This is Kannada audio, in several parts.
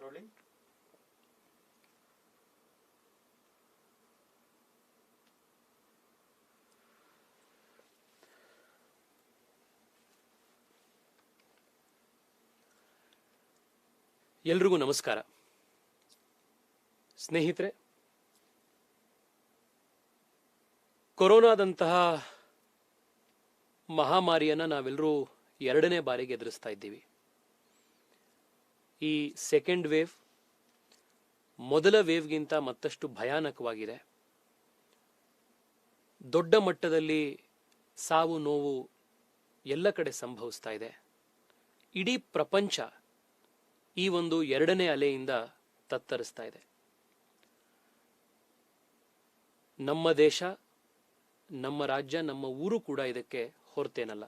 Rolling. ಎಲ್ರಿಗೂ ನಮಸ್ಕಾರ. ಸ್ನೇಹಿತರೆ, ಕೊರೋನಾದಂತಹ ಮಹಾಮಾರಿಯನ್ನು ನಾವೆಲ್ಲರೂ ಎರಡನೇ ಬಾರಿಗೆ ಎದುರಿಸ್ತಾ ಇದ್ದೀವಿ. ಈ ಸೆಕೆಂಡ್ ವೇವ್ ಮೊದಲ ವೇವ್ಗಿಂತ ಮತ್ತಷ್ಟು ಭಯಾನಕವಾಗಿದೆ. ದೊಡ್ಡ ಮಟ್ಟದಲ್ಲಿ ಸಾವು ನೋವು ಎಲ್ಲ ಕಡೆ ಸಂಭವಿಸ್ತಾ ಇದೆ. ಇಡೀ ಪ್ರಪಂಚ ಈ ಒಂದು ಎರಡನೇ ಅಲೆಯಿಂದ ತತ್ತರಿಸ್ತಾ ಇದೆ. ನಮ್ಮ ದೇಶ, ನಮ್ಮ ರಾಜ್ಯ, ನಮ್ಮ ಊರು ಕೂಡ ಇದಕ್ಕೆ ಹೊರತೇನಲ್ಲ.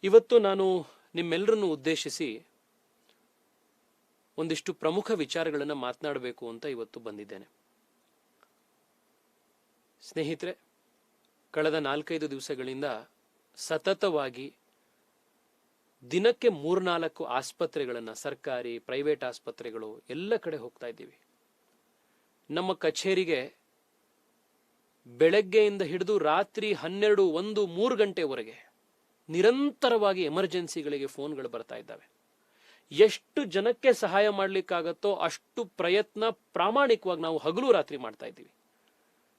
ಇವತ್ತು ನಾನು ನಿಮ್ಮೆಲ್ಲರನ್ನು ಉದ್ದೇಶಿಸಿ ಒಂದಿಷ್ಟು ಪ್ರಮುಖ ವಿಚಾರಗಳನ್ನು ಮಾತನಾಡಬೇಕು ಅಂತ ಇವತ್ತು ಬಂದಿದ್ದೇನೆ. ಸ್ನೇಹಿತರೆ, ಕಳೆದ 4-5 ದಿವಸಗಳಿಂದ ಸತತವಾಗಿ ದಿನಕ್ಕೆ 3-4 ಆಸ್ಪತ್ರೆಗಳನ್ನು, ಸರ್ಕಾರಿ ಪ್ರೈವೇಟ್ ಆಸ್ಪತ್ರೆಗಳು ಎಲ್ಲ ಕಡೆ ಹೋಗ್ತಾ ಇದ್ದೀವಿ. ನಮ್ಮ ಕಚೇರಿಗೆ ಬೆಳಗ್ಗೆಯಿಂದ ಹಿಡಿದು ರಾತ್ರಿ 12, 1, 3 ಗಂಟೆವರೆಗೆ ನಿರಂತರವಾಗಿ ಎಮರ್ಜೆನ್ಸಿಗಳಿಗೆ ಫೋನ್ಗಳು ಬರ್ತಾ ಇದ್ದಾವೆ. ಎಷ್ಟು ಜನಕ್ಕೆ ಸಹಾಯ ಮಾಡಲಿಕ್ಕಾಗತ್ತೋ ಅಷ್ಟು ಪ್ರಯತ್ನ ಪ್ರಾಮಾಣಿಕವಾಗಿ ನಾವು ಹಗಲು ರಾತ್ರಿ ಮಾಡ್ತಾ ಇದ್ದೀವಿ.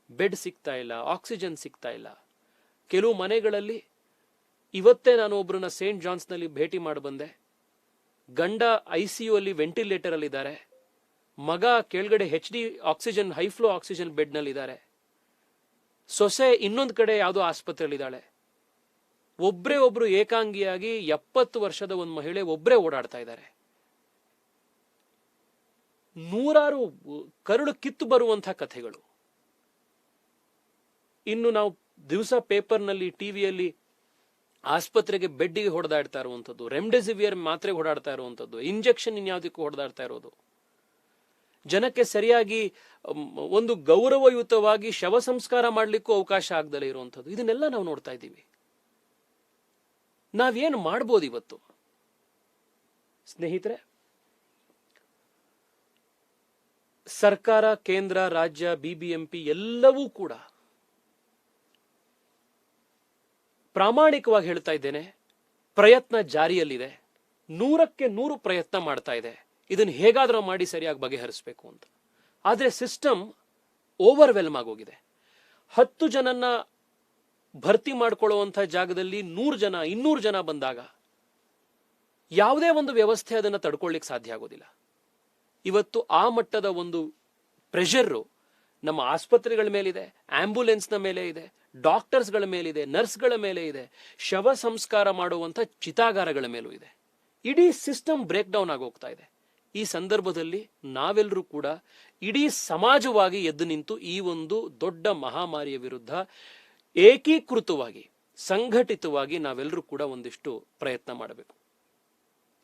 ಬೆಡ್ ಸಿಗ್ತಾ ಇಲ್ಲ, ಆಕ್ಸಿಜನ್ ಸಿಗ್ತಾ ಇಲ್ಲ. ಕೆಲವು ಮನೆಗಳಲ್ಲಿ ಇವತ್ತೇ ನಾನು ಒಬ್ಬರನ್ನ ಸೇಂಟ್ ಜಾನ್ಸ್ನಲ್ಲಿ ಭೇಟಿ ಮಾಡಿ ಬಂದೆ. ಗಂಡ ICU ಅಲ್ಲಿ ವೆಂಟಿಲೇಟರ್ ಅಲ್ಲಿ ಇದ್ದಾರೆ, ಮಗ ಕೆಳಗಡೆ HD oxygen, high flow oxygen bed ನಲ್ಲಿ ಇದ್ದಾರೆ, ಸೊಸೆ ಇನ್ನೊಂದು ಕಡೆ ಯಾವುದೋ ಆಸ್ಪತ್ರೆಯಲ್ಲಿದ್ದಾಳೆ. ಒಬ್ರು ಏಕಾಂಗಿಯಾಗಿ 70 ವರ್ಷದ ಒಂದು ಮಹಿಳೆ ಒಬ್ಬರೇ ಓಡಾಡ್ತಾ ಇದ್ದಾರೆ. ನೂರಾರು ಕರುಳು ಕಿತ್ತು ಬರುವಂತಹ ಕಥೆಗಳು. ಇನ್ನು ನಾವು ದಿವಸ ಪೇಪರ್ನಲ್ಲಿ, ಟಿವಿಯಲ್ಲಿ ಆಸ್ಪತ್ರೆಗೆ ಬೆಡ್ಡಿಗೆ ಹೊಡೆದಾಡ್ತಾ ಇರುವಂಥದ್ದು, ರೆಮ್ಡೆಸಿವಿಯರ್ ಮಾತ್ರೆಗೆ ಹೊಡೆದಾಡ್ತಾ ಇರುವಂಥದ್ದು, ಇಂಜೆಕ್ಷನ್ ಇನ್ಯಾವುದಕ್ಕೂ ಹೊಡೆದಾಡ್ತಾ ಇರೋದು, ಜನಕ್ಕೆ ಸರಿಯಾಗಿ ಒಂದು ಗೌರವಯುತವಾಗಿ ಶವ ಸಂಸ್ಕಾರ ಮಾಡಲಿಕ್ಕೂ ಅವಕಾಶ ಆಗದಲೇ ಇರುವಂಥದ್ದು, ಇದನ್ನೆಲ್ಲ ನಾವು ನೋಡ್ತಾ ಇದ್ದೀವಿ. ನಾವೇನು ಮಾಡ್ಬೋದು ಇವತ್ತು? ಸ್ನೇಹಿತರೆ, ಸರ್ಕಾರ, ಕೇಂದ್ರ, ರಾಜ್ಯ, BBMP ಎಲ್ಲವೂ ಕೂಡ ಪ್ರಾಮಾಣಿಕವಾಗಿ ಹೇಳ್ತಾ ಇದ್ದೇನೆ, ಪ್ರಯತ್ನ ಜಾರಿಯಲ್ಲಿದೆ. 100ಕ್ಕೆ 100 ಪ್ರಯತ್ನ ಮಾಡ್ತಾ ಇದೆ ಇದನ್ನು ಹೇಗಾದ್ರೂ ಮಾಡಿ ಸರಿಯಾಗಿ ಬಗೆಹರಿಸಬೇಕು ಅಂತ. ಆದ್ರೆ ಸಿಸ್ಟಮ್ ಓವರ್ವೆಲ್ಮ್ ಆಗೋಗಿದೆ. 10 ಜನನ್ನ ಭರ್ತಿ ಮಾಡ್ಕೊಳ್ಳುವಂಥ ಜಾಗದಲ್ಲಿ 100 ಜನ, 200 ಜನ ಬಂದಾಗ ಯಾವುದೇ ಒಂದು ವ್ಯವಸ್ಥೆ ಅದನ್ನು ತಡ್ಕೊಳ್ಳಿಕ್ಕೆ ಸಾಧ್ಯ ಆಗೋದಿಲ್ಲ. ಇವತ್ತು ಆ ಮಟ್ಟದ ಒಂದು ಪ್ರೆಷರು ನಮ್ಮ ಆಸ್ಪತ್ರೆಗಳ ಮೇಲಿದೆ, ಆಂಬ್ಯುಲೆನ್ಸ್ನ ಮೇಲೆ ಇದೆ, ಡಾಕ್ಟರ್ಸ್ಗಳ ಮೇಲಿದೆ, ನರ್ಸ್ಗಳ ಮೇಲೆ ಇದೆ, ಶವ ಸಂಸ್ಕಾರ ಮಾಡುವಂಥ ಚಿತಾಗಾರಗಳ ಮೇಲೂ ಇದೆ. ಇಡೀ ಸಿಸ್ಟಮ್ ಬ್ರೇಕ್ ಡೌನ್ ಆಗೋಗ್ತಾ ಇದೆ. ಈ ಸಂದರ್ಭದಲ್ಲಿ ನಾವೆಲ್ಲರೂ ಕೂಡ ಇಡೀ ಸಮಾಜವಾಗಿ ಎದ್ದು ನಿಂತು ಈ ಒಂದು ದೊಡ್ಡ ಮಹಾಮಾರಿಯ ವಿರುದ್ಧ ಏಕೀಕೃತವಾಗಿ, ಸಂಘಟಿತವಾಗಿ ನಾವೆಲ್ಲರೂ ಕೂಡ ಒಂದಿಷ್ಟು ಪ್ರಯತ್ನ ಮಾಡಬೇಕು.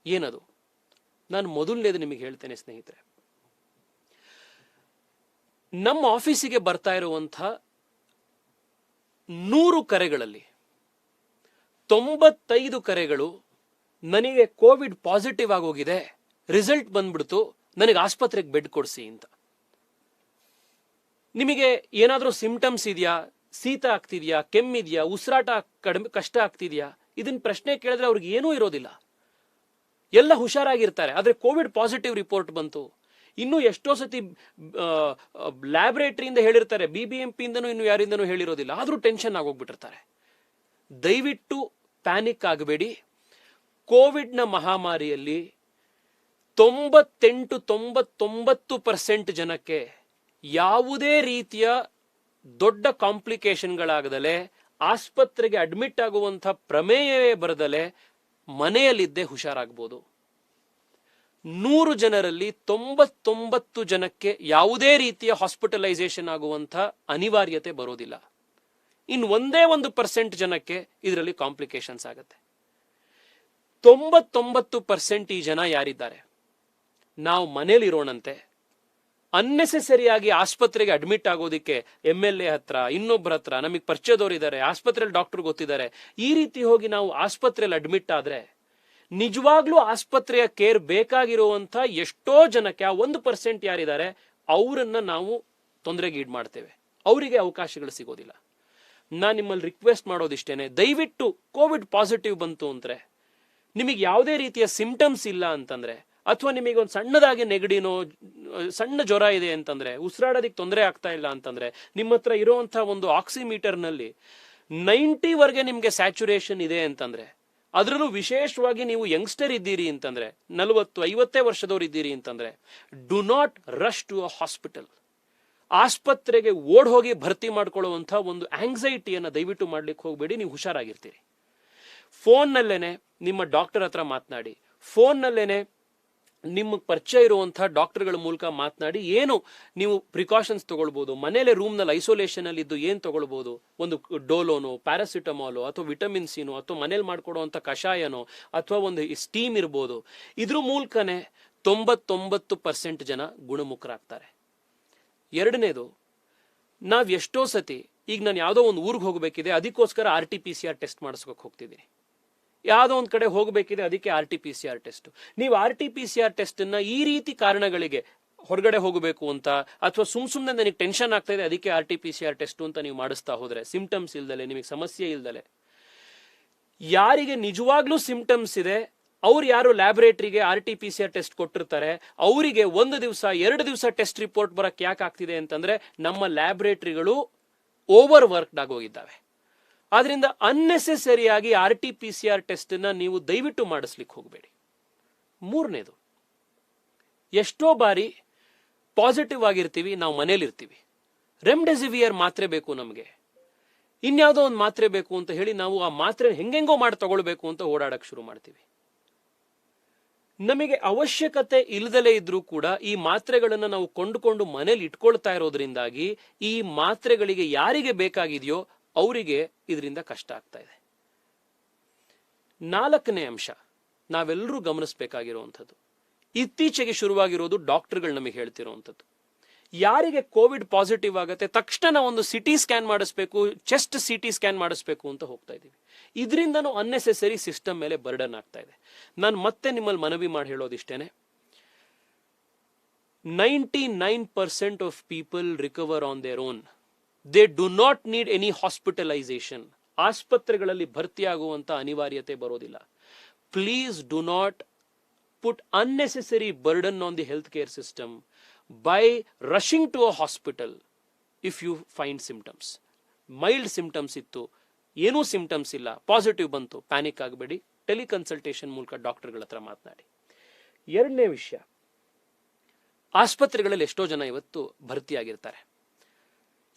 ಏನದು? ನಾನು ಮೊದಲನೇದು ನಿಮಗೆ ಹೇಳ್ತೇನೆ ಸ್ನೇಹಿತರೆ. ನಮ್ಮ ಆಫೀಸಿಗೆ ಬರ್ತಾ ಇರುವಂಥ 100 ಕರೆಗಳಲ್ಲಿ 95 ಕರೆಗಳು ನನಗೆ ಕೋವಿಡ್ ಪಾಸಿಟಿವ್ ಆಗೋಗಿದೆ, ರಿಸಲ್ಟ್ ಬಂದ್ಬಿಡ್ತು, ನನಗೆ ಆಸ್ಪತ್ರೆಗೆ ಬೆಡ್ ಕೊಡಿಸಿ ಅಂತ. ನಿಮಗೆ ಏನಾದರೂ ಸಿಂಪ್ಟಮ್ಸ್ ಇದೆಯಾ, ಶೀತ ಆಗ್ತಿದ್ಯಾ, ಕೆಮ್ಮಿದ್ಯಾ, ಉಸಿರಾಟ ಕಡಿಮೆ ಕಷ್ಟ ಆಗ್ತಿದ್ಯಾ, ಇದನ್ನ ಪ್ರಶ್ನೆ ಕೇಳಿದ್ರೆ ಅವ್ರಿಗೆ ಏನೂ ಇರೋದಿಲ್ಲ, ಎಲ್ಲ ಹುಷಾರಾಗಿರ್ತಾರೆ. ಆದ್ರೆ ಕೋವಿಡ್ ಪಾಸಿಟಿವ್ ರಿಪೋರ್ಟ್ ಬಂತು. ಇನ್ನು ಎಷ್ಟೋ ಸತಿ ಲ್ಯಾಬೊರೇಟರಿಯಿಂದ ಹೇಳಿರ್ತಾರೆ, BBMP ಇಂದನೂ ಇನ್ನು ಯಾರಿಂದನೂ ಹೇಳಿರೋದಿಲ್ಲ, ಆದ್ರೂ ಟೆನ್ಷನ್ ಆಗೋಗ್ಬಿಟ್ಟಿರ್ತಾರೆ. ದಯವಿಟ್ಟು ಪ್ಯಾನಿಕ್ ಆಗಬೇಡಿ. ಕೋವಿಡ್ನ ಮಹಾಮಾರಿಯಲ್ಲಿ 98-99% ಜನಕ್ಕೆ ಯಾವುದೇ ರೀತಿಯ ದೊಡ್ಡ ಕಾಂಪ್ಲಿಕೇಶನ್ಗಳಾಗದಲೆ, ಆಸ್ಪತ್ರೆಗೆ ಅಡ್ಮಿಟ್ ಆಗುವಂಥ ಪ್ರಮೇಯವೇ ಬರದಲೆ ಮನೆಯಲ್ಲಿದ್ದೇ ಹುಷಾರಾಗ್ಬೋದು. 100 ಜನರಲ್ಲಿ 99 ಜನಕ್ಕೆ ಯಾವುದೇ ರೀತಿಯ ಹಾಸ್ಪಿಟಲೈಸೇಷನ್ ಆಗುವಂಥ ಅನಿವಾರ್ಯತೆ ಬರೋದಿಲ್ಲ. ಇನ್ನು 1% ಜನಕ್ಕೆ ಇದರಲ್ಲಿ ಕಾಂಪ್ಲಿಕೇಶನ್ಸ್ ಆಗುತ್ತೆ. 99% ಈ ಜನ ಯಾರಿದ್ದಾರೆ, ನಾವು ಮನೇಲಿರೋಣಂತೆ, ಅನ್ನೆಸೆಸರಿಯಾಗಿ ಆಸ್ಪತ್ರೆಗೆ ಅಡ್ಮಿಟ್ ಆಗೋದಿಕ್ಕೆ MLA ಹತ್ರ, ಇನ್ನೊಬ್ಬರ ಹತ್ರ, ನಮಗೆ ಪರಿಚಯದವ್ರು ಇದ್ದಾರೆ, ಆಸ್ಪತ್ರೆಯಲ್ಲಿ ಡಾಕ್ಟರ್ ಗೊತ್ತಿದ್ದಾರೆ, ಈ ರೀತಿ ಹೋಗಿ ನಾವು ಆಸ್ಪತ್ರೆಯಲ್ಲಿ ಅಡ್ಮಿಟ್ ಆದ್ರೆ ನಿಜವಾಗ್ಲೂ ಆಸ್ಪತ್ರೆಯ ಕೇರ್ ಬೇಕಾಗಿರುವಂತ ಎಷ್ಟೋ ಜನಕ್ಕೆ ಆ 1% ಯಾರಿದ್ದಾರೆ ಅವರನ್ನ ನಾವು ತೊಂದರೆಗೀಡು ಮಾಡ್ತೇವೆ, ಅವರಿಗೆ ಅವಕಾಶಗಳು ಸಿಗೋದಿಲ್ಲ. ನಾನು ನಿಮ್ಮಲ್ಲಿ ರಿಕ್ವೆಸ್ಟ್ ಮಾಡೋದಿಷ್ಟೇನೆ, ದಯವಿಟ್ಟು ಕೋವಿಡ್ ಪಾಸಿಟಿವ್ ಬಂತು ಅಂದ್ರೆ, ನಿಮಗೆ ಯಾವುದೇ ರೀತಿಯ ಸಿಂಪ್ಟಮ್ಸ್ ಇಲ್ಲ ಅಂತಂದ್ರೆ, ಅಥವಾ ನಿಮಗೆ ಒಂದು ಸಣ್ಣದಾಗಿ ನೆಗಡಿನೋ ಸಣ್ಣ ಜ್ವರ ಇದೆ ಅಂತಂದ್ರೆ, ಉಸಿರಾಡೋದಕ್ಕೆ ತೊಂದರೆ ಆಗ್ತಾ ಇಲ್ಲ ಅಂತಂದ್ರೆ, ನಿಮ್ಮ ಹತ್ರ ಇರುವಂತಹ ಒಂದು ಆಕ್ಸಿಮೀಟರ್ ನಲ್ಲಿ 90 ನಿಮ್ಗೆ ಸ್ಯಾಚುರೇಷನ್ ಇದೆ ಅಂತಂದ್ರೆ, ಅದರಲ್ಲೂ ವಿಶೇಷವಾಗಿ ನೀವು ಯಂಗ್ಸ್ಟರ್ ಇದ್ದೀರಿ ಅಂತಂದ್ರೆ, 40-50 ವರ್ಷದವ್ರು ಇದ್ದೀರಿ ಅಂತಂದ್ರೆ, do not rush to a hospital. ಆಸ್ಪತ್ರೆಗೆ ಓಡ್ ಹೋಗಿ ಭರ್ತಿ ಮಾಡ್ಕೊಳ್ಳುವಂತ ಒಂದು ಆಂಗ್ಸೈಟಿಯನ್ನು ದಯವಿಟ್ಟು ಮಾಡ್ಲಿಕ್ಕೆ ಹೋಗ್ಬೇಡಿ. ನೀವು ಹುಷಾರಾಗಿರ್ತೀರಿ. ಫೋನ್ನಲ್ಲೇನೆ ನಿಮ್ಮ ಡಾಕ್ಟರ್ ಹತ್ರ ಮಾತನಾಡಿ, ಫೋನ್ನಲ್ಲೇನೆ ನಿಮ್ಮ ಪರಿಚಯ ಇರುವಂತಹ ಡಾಕ್ಟರ್ಗಳ ಮೂಲಕ ಮಾತನಾಡಿ ಏನು ನೀವು ಪ್ರಿಕಾಷನ್ಸ್ ತಗೊಳ್ಬಹುದು, ಮನೇಲೆ ರೂಮ್ನಲ್ಲಿ ಐಸೋಲೇಷನ್ ಅಲ್ಲಿ ಇದ್ದು ಏನು ತಗೊಳ್ಬಹುದು, ಒಂದು ಡೋಲೋನೋ ಪ್ಯಾರಾಸಿಟಮಾಲೋ ಅಥವಾ ವಿಟಮಿನ್ ಸಿನೋ ಅಥವಾ ಮನೇಲಿ ಮಾಡ್ಕೊಡುವಂಥ ಕಷಾಯನೋ ಅಥವಾ ಒಂದು ಸ್ಟೀಮ್ ಇರ್ಬೋದು. ಇದ್ರ ಮೂಲಕನೇ 99% ಜನ ಗುಣಮುಖರಾಗ್ತಾರೆ. ಎರಡನೇದು, ನಾವ್ ಎಷ್ಟೋ ಸತಿ, ಈಗ ನಾನು ಯಾವುದೋ ಒಂದು ಊರಿಗೆ ಹೋಗಬೇಕಿದೆ, ಅದಕ್ಕೋಸ್ಕರ RT-PCR ಟೆಸ್ಟ್ ಮಾಡಿಸ್ಕೋಕ್ ಹೋಗ್ತಿದ್ದೀನಿ. ಯಾವುದೋ ಒಂದು ಕಡೆ ಹೋಗಬೇಕಿದೆ, ಅದಕ್ಕೆ RT-PCR ಟೆಸ್ಟ್. ನೀವು RT-PCR ಟೆಸ್ಟ್ ಅನ್ನ ಈ ರೀತಿ ಕಾರಣಗಳಿಗೆ, ಹೊರಗಡೆ ಹೋಗಬೇಕು ಅಂತ ಅಥವಾ ಸುಮ್ಮನೆ ನನಗೆ ಟೆನ್ಷನ್ ಆಗ್ತಾ ಇದೆ ಅದಕ್ಕೆ RT-PCR ಟೆಸ್ಟ್ ಅಂತ ನೀವು ಮಾಡಿಸ್ತಾ ಹೋದ್ರೆ, ಸಿಂಪ್ಟಮ್ಸ್ ಇಲ್ದಲೆ, ನಿಮಗೆ ಸಮಸ್ಯೆ ಇಲ್ದಲೆ, ಯಾರಿಗೆ ನಿಜವಾಗ್ಲೂ ಸಿಂಪ್ಟಮ್ಸ್ ಇದೆ ಅವ್ರು ಯಾರು ಲ್ಯಾಬೊರೇಟರಿಗೆ RT-PCR ಟೆಸ್ಟ್ ಕೊಟ್ಟಿರ್ತಾರೆ, ಅವರಿಗೆ 1 ದಿವಸ 2 ದಿವಸ ಟೆಸ್ಟ್ ರಿಪೋರ್ಟ್ ಬರಕ್ಕೆ ಯಾಕೆ ಆಗ್ತಿದೆ ಅಂತಂದ್ರೆ, ನಮ್ಮ ಲ್ಯಾಬೊರೇಟರಿಗಳು ಓವರ್ ವರ್ಕ್ಡ್ ಆಗೋಗಿದ್ದಾವೆ. ಆದ್ರಿಂದ ಅನ್ನೆಸೆಸರಿಯಾಗಿ RT-PCR ಟೆಸ್ಟ್ ಅನ್ನ ನೀವು ದಯವಿಟ್ಟು ಮಾಡಿಸ್ಲಿಕ್ಕೆ ಹೋಗಬೇಡಿ. ಮೂರನೇದು, ಎಷ್ಟೋ ಬಾರಿ ಪಾಸಿಟಿವ್ ಆಗಿರ್ತೀವಿ, ನಾವು ಮನೇಲಿರ್ತೀವಿ, ರೆಮ್ಡೆಸಿವಿಯರ್ ಮಾತ್ರೆ ಬೇಕು ನಮಗೆ, ಇನ್ಯಾವುದೋ ಒಂದು ಮಾತ್ರೆ ಬೇಕು ಅಂತ ಹೇಳಿ ನಾವು ಆ ಮಾತ್ರೆ ಹೆಂಗೆಂಗೋ ಮಾಡಿ ತಗೊಳ್ಬೇಕು ಅಂತ ಓಡಾಡಕ್ ಶುರು ಮಾಡ್ತೀವಿ. ನಮಗೆ ಅವಶ್ಯಕತೆ ಇಲ್ಲದಲೇ ಇದ್ರೂ ಕೂಡ ಈ ಮಾತ್ರೆಗಳನ್ನು ನಾವು ಕೊಂಡುಕೊಂಡು ಮನೇಲಿ ಇಟ್ಕೊಳ್ತಾ ಇರೋದ್ರಿಂದಾಗಿ ಈ ಮಾತ್ರೆಗಳಿಗೆ ಯಾರಿಗೆ ಬೇಕಾಗಿದೆಯೋ ಅವರಿಗೆ ಇದರಿಂದ ಕಷ್ಟ ಆಗ್ತಾ ಇದೆ. 4ನೇ ಅಂಶ ನಾವೆಲ್ಲರೂ ಗಮನಿಸಬೇಕಾಗಿರುವಂಥದ್ದು, ಇತ್ತೀಚೆಗೆ ಶುರುವಾಗಿರೋದು ಡಾಕ್ಟರ್ಗಳು ನಮಗೆ ಹೇಳ್ತಿರುವಂಥದ್ದು, ಯಾರಿಗೆ ಕೋವಿಡ್ ಪಾಸಿಟಿವ್ ಆಗತ್ತೆ ತಕ್ಷಣ ಒಂದು CT ಸ್ಕ್ಯಾನ್ ಮಾಡಿಸ್ಬೇಕು, ಚೆಸ್ಟ್ CT ಸ್ಕ್ಯಾನ್ ಮಾಡಿಸ್ಬೇಕು ಅಂತ ಹೋಗ್ತಾ ಇದೀವಿ. ಇದರಿಂದನೂ ಅನ್ನೆಸೆಸರಿ ಸಿಸ್ಟಮ್ ಮೇಲೆ ಬರ್ಡನ್ ಆಗ್ತಾ ಇದೆ. ನಾನು ಮತ್ತೆ ನಿಮ್ಮಲ್ಲಿ ಮನವಿ ಮಾಡಿ ಹೇಳೋದಿಷ್ಟೇನೆ, 99% of people recover on their own. They do not need any hospitalisation. ಆಸ್ಪತ್ರೆಗಳಲ್ಲಿ ಭರ್ತಿಯಾಗುವಂತ ಅನಿವಾರ್ಯತೆ ಬರೋದಿಲ್ಲ. Please do not put unnecessary burden on the health care system by rushing to a hospital if you find symptoms. Mild symptoms ಇತ್ತು, ಏನೂ ಸಿಂಪ್ಟಮ್ಸ್ ಇಲ್ಲ, ಪಾಸಿಟಿವ್ ಬಂತು, ಪ್ಯಾನಿಕ್ ಆಗಬೇಡಿ. ಟೆಲಿಕನ್ಸಲ್ಟೇಷನ್ ಮೂಲಕ ಡಾಕ್ಟರ್ಗಳ ಹತ್ರ ಮಾತನಾಡಿ. ಎರಡನೇ ವಿಷಯ, ಆಸ್ಪತ್ರೆಗಳಲ್ಲಿ ಎಷ್ಟೋ ಜನ ಇವತ್ತು ಭರ್ತಿಯಾಗಿರ್ತಾರೆ.